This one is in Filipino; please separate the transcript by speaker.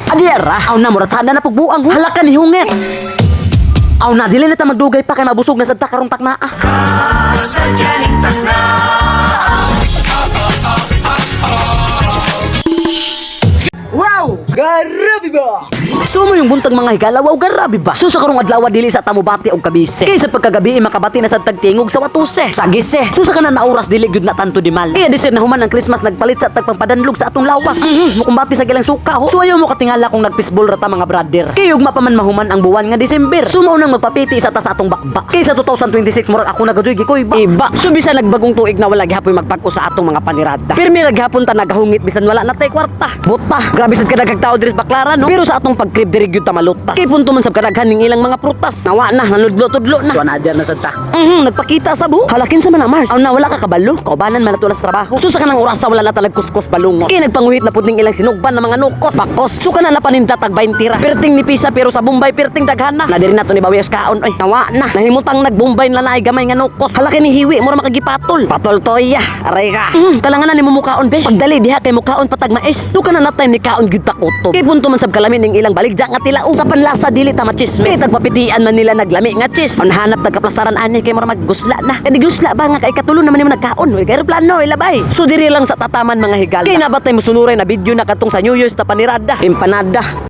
Speaker 1: Adiyara, aw na murat sana na pagbuang ho. Hala ka ni hungit. Aw na dili na ta magdugay pa kay mabusog na sa takarong takna.
Speaker 2: Kasadyaning takna.
Speaker 1: Wow! Garabi ba? Sumo yung buntag mga higala, wow garabi ba? Susa karong adlaw dili sa tamubati og kabise. Kay sa pagkagabi makabati na sa tagtingog sa watuse. Sa gise. Susa ka na oras dili gyud na tanto di malas. Kaya disir na human ang Christmas nagpalit sa tagpampadandlog sa atong lawas. Mukumbati sa gilang suka ho. So ayaw mo katingala kung nagpisbol rata mga brother. Kay ug mapaman mahuman ang buwan nga December. Sumo nang magpapiti sa ta sa atong bakbak. Kay sa 2026 murag ako nagajoy gikoy ba. Iba. So bisan nagbagong tuig na wala gihapon magpag-o sa atong mga panirada. Pirmi naghapon ta nagahungit bisan wala na tay kwarta. Buta. Grabe sad kada kag tawo diri sa Baclaran no. Pero sa atong pagkrib diri gyud ta malutas. Kay punto man sab kadaghan ning ilang mga prutas. Nawa na nanudlo-tudlo na.
Speaker 3: So another na sad ta.
Speaker 1: Nagpakita sa bu. Halakin sa mana Mars. Aw na wala ka kabalo. Kaubanan man nato sa trabaho. Susa ka nang oras sa wala na talag kuskus balungos. Kay nagpanguhit na pud ning ilang sinugban na mga nukos. Bakos. Suka na napaninda tag 20 tira. Perting ni pisa pero sa Bombay perting daghan na. Na diri nato ni bawiyas kaon oy. Nawa na. Nahimutang nag-Bombay na naay gamay nga nukos. Halakin ni hiwi mura makagipatol. Patol toya. Aray ka. Kalangan na ni mumukaon be. Pagdali diha kay mukaon patag mais. Suka na natay ni kaon gyud takoto. Kay punto man sab kalamin ning ilang baligja nga tilao. Sa panlasa dili ta machismis. Kay tagpapitian man nila naglami nga chis. On hanap tagkaplastaran ani kay mura maggusla na. Kay gusla ba nga kay katulo naman nimo nagkaon. Oy kay plano ilabay. So diri lang sa tataman mga higal. Kay nabatay mo sunuray na video na katong sa New Year's ta panirada. Empanada.